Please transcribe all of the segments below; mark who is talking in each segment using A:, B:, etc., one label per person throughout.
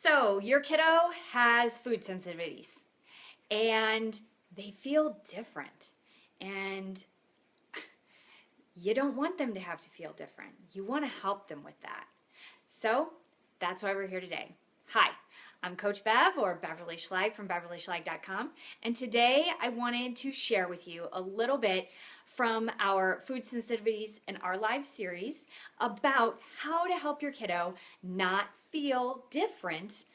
A: So your kiddo has food sensitivities and they feel different, and you don't want them to have to feel different. You want to help them with that. So that's why we're here today. Hi, I'm Coach Bev, or Beverly Schlag from beverlyschlag.com, and today I wanted to share with you a little bit from our Food Sensitivities in Our Lives series about how to help your kiddo not feel different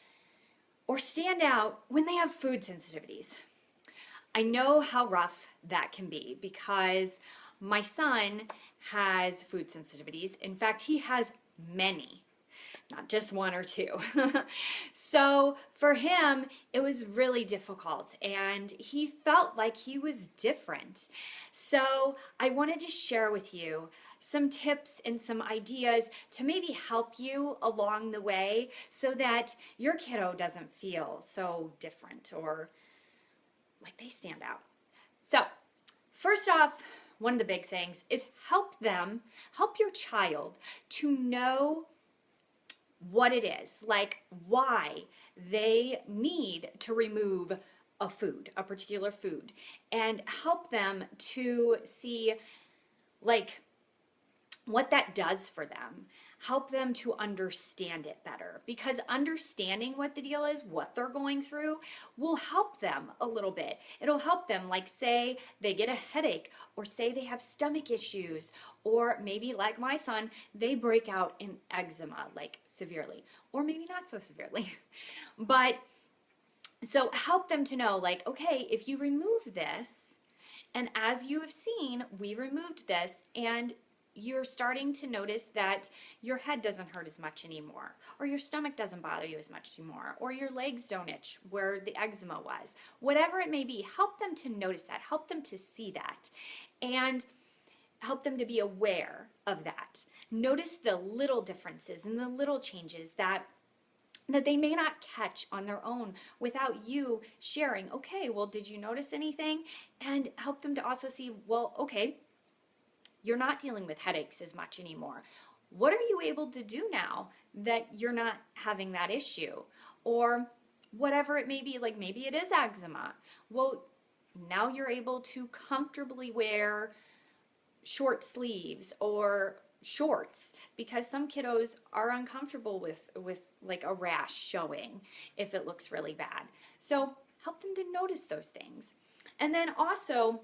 A: or stand out when they have food sensitivities. I know how rough that can be because my son has food sensitivities. In fact, he has many, not just one or two. So for him, it was really difficult and he felt like he was different. So I wanted to share with you some tips and some ideas to maybe help you along the way so that your kiddo doesn't feel so different or like they stand out. So first off, one of the big things is help your child to know what it is, like why they need to remove a particular food, and help them to see like what that does for them. Help them to understand it better, because understanding what the deal is, what they're going through, will help them a little bit. It'll help them, like say they get a headache, or say they have stomach issues, or maybe like my son, they break out in eczema, like severely, or maybe not so severely. But so help them to know, like, okay, if you remove this, and as you have seen, we removed this, and you're starting to notice that your head doesn't hurt as much anymore, or your stomach doesn't bother you as much anymore, or your legs don't itch where the eczema was. Whatever it may be, help them to notice that, help them to see that, and help them to be aware of that. Notice the little differences and the little changes that they may not catch on their own without you sharing, okay, well, did you notice anything? And help them to also see, well, okay, you're not dealing with headaches as much anymore. What are you able to do now that you're not having that issue? Or whatever it may be, like maybe it is eczema. Well, now you're able to comfortably wear short sleeves or shorts, because some kiddos are uncomfortable with like a rash showing if it looks really bad. So help them to notice those things. And then also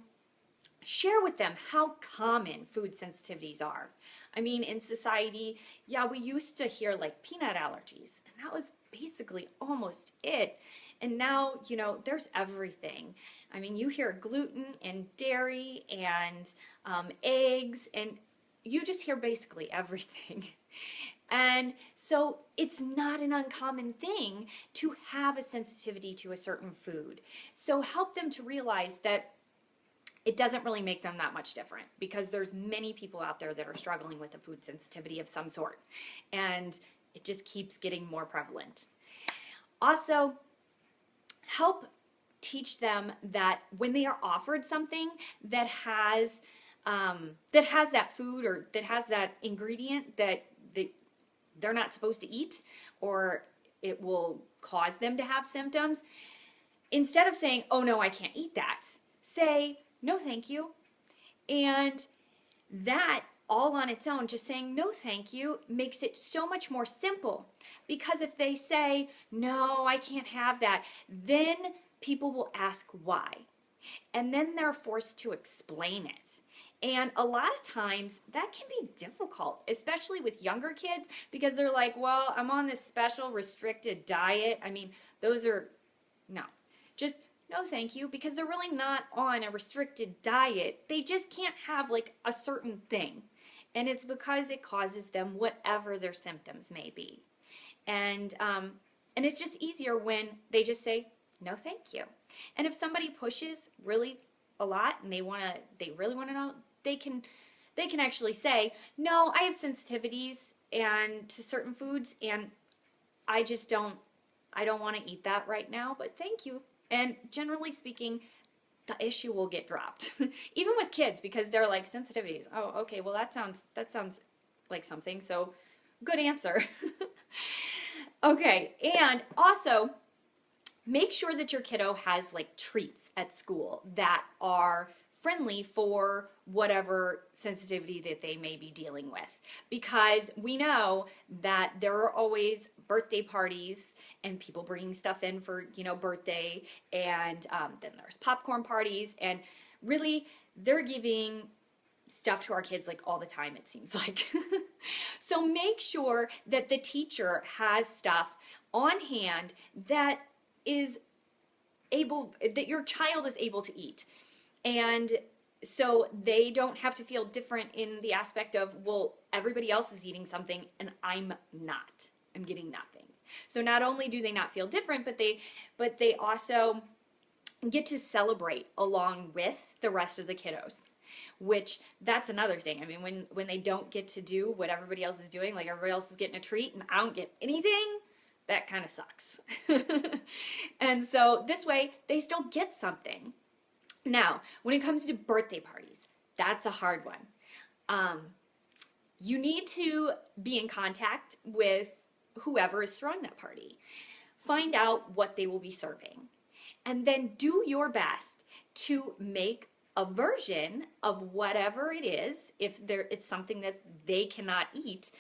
A: share with them how common food sensitivities are. I mean, in society, yeah, we used to hear like peanut allergies, and that was basically almost it. And now, you know, there's everything. I mean, you hear gluten and dairy and eggs, and you just hear basically everything. And so it's not an uncommon thing to have a sensitivity to a certain food. So help them to realize that it doesn't really make them that much different, because there's many people out there that are struggling with a food sensitivity of some sort, and it just keeps getting more prevalent. Also, help teach them that when they are offered something that has that food or that has that ingredient that they're not supposed to eat, or it will cause them to have symptoms, instead of saying, oh no, I can't eat that, say, no thank you. And that all on its own, just saying no thank you, makes it so much more simple. Because if they say, no, I can't have that, then people will ask why. And then they're forced to explain it. And a lot of times that can be difficult, especially with younger kids, because they're like, well, I'm on this special restricted diet. I mean, those are, no, just no thank you, because they're really not on a restricted diet. They just can't have like a certain thing. And it's because it causes them whatever their symptoms may be. And it's just easier when they just say, no thank you. And if somebody pushes really a lot and they really want to know, they can actually say, no, I have sensitivities and to certain foods, and I don't want to eat that right now, but thank you. And generally speaking, the issue will get dropped. Even with kids, because they're like, sensitivities. Oh, okay, well that sounds like something, so good answer. Okay, and also make sure that your kiddo has like treats at school that are friendly for whatever sensitivity that they may be dealing with, because we know that there are always birthday parties and people bringing stuff in for birthday, and then there's popcorn parties, and really they're giving stuff to our kids like all the time, it seems like. So make sure that the teacher has stuff on hand that your child is able to eat. And so they don't have to feel different in the aspect of, well, everybody else is eating something and I'm not. I'm getting nothing. So not only do they not feel different, but they also get to celebrate along with the rest of the kiddos. Which, that's another thing. I mean, when they don't get to do what everybody else is doing, like everybody else is getting a treat and I don't get anything, that kind of sucks. And so this way, they still get something. Now, when it comes to birthday parties, that's a hard one. You need to be in contact with whoever is throwing that party. Find out what they will be serving. And then do your best to make a version of whatever it is, if it's something that they cannot eat,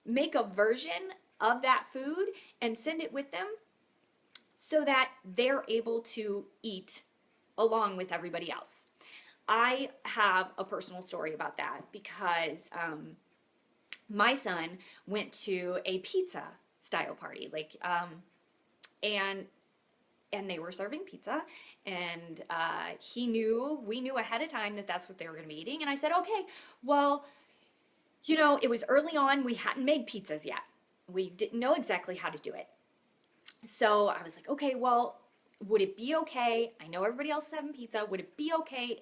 A: make a version of that food and send it with them so that they're able to eat along with everybody else. I have a personal story about that because my son went to a pizza style party, and they were serving pizza, and we knew ahead of time that that's what they were going to be eating. And I said, okay, well, it was early on. We hadn't made pizzas yet. We didn't know exactly how to do it. So I was like, okay, well, would it be okay? I know everybody else is having pizza. Would it be okay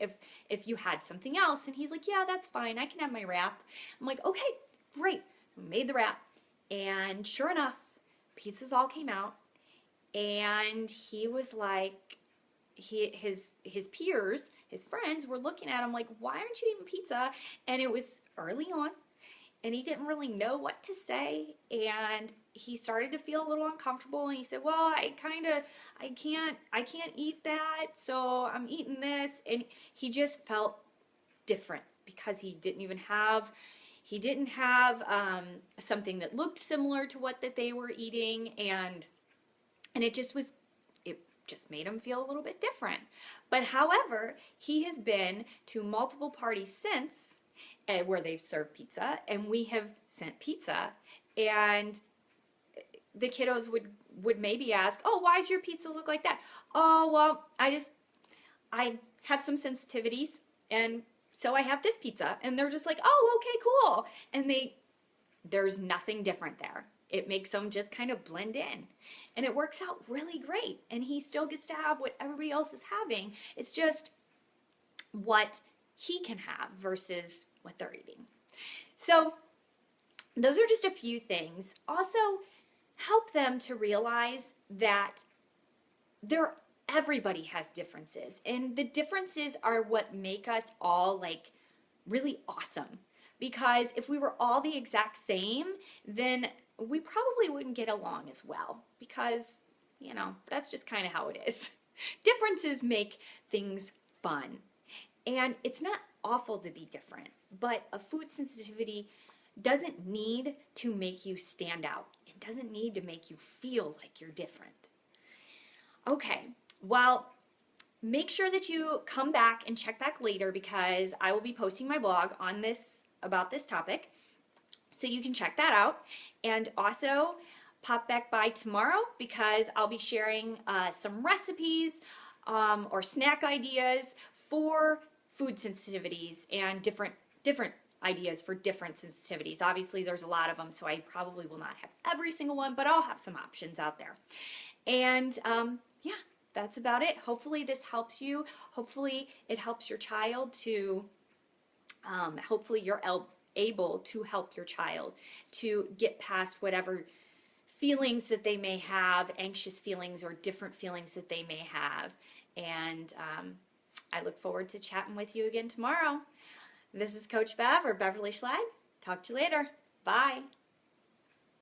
A: if you had something else? And he's like, yeah, that's fine. I can have my wrap. I'm like, okay, great. We made the wrap. And sure enough, pizzas all came out. And he was like, his peers, his friends were looking at him like, why aren't you eating pizza? And it was early on, and he didn't really know what to say, and he started to feel a little uncomfortable, and he said, well, I can't eat that, so I'm eating this. And he just felt different because he didn't have something that looked similar to what that they were eating, and it just made him feel a little bit different. But however, he has been to multiple parties since where they've served pizza, and we have sent pizza, and the kiddos would maybe ask, oh, why does your pizza look like that? Oh, well, I have some sensitivities, and so I have this pizza. And they're just like, oh, okay, cool. And there's nothing different there. It makes them just kind of blend in. And it works out really great. And he still gets to have what everybody else is having. It's just what he can have versus what they're eating. So those are just a few things. Also, help them to realize that everybody has differences. And the differences are what make us all like really awesome. Because if we were all the exact same, then we probably wouldn't get along as well, because, that's just kind of how it is. Differences make things fun. And it's not awful to be different, but a food sensitivity doesn't need to make you stand out. It doesn't need to make you feel like you're different. Okay, well, make sure that you come back and check back later, because I will be posting my blog about this topic. So you can check that out. And also pop back by tomorrow, because I'll be sharing some recipes or snack ideas for food sensitivities, and different ideas for different sensitivities. Obviously, there's a lot of them, so I probably will not have every single one, but I'll have some options out there. And yeah, that's about it. Hopefully this helps you. Hopefully it helps your child to, hopefully you're able to help your child to get past whatever feelings that they may have, anxious feelings or different feelings that they may have. And I look forward to chatting with you again tomorrow. This is Coach Bev, or Beverly Schlag. Talk to you later. Bye.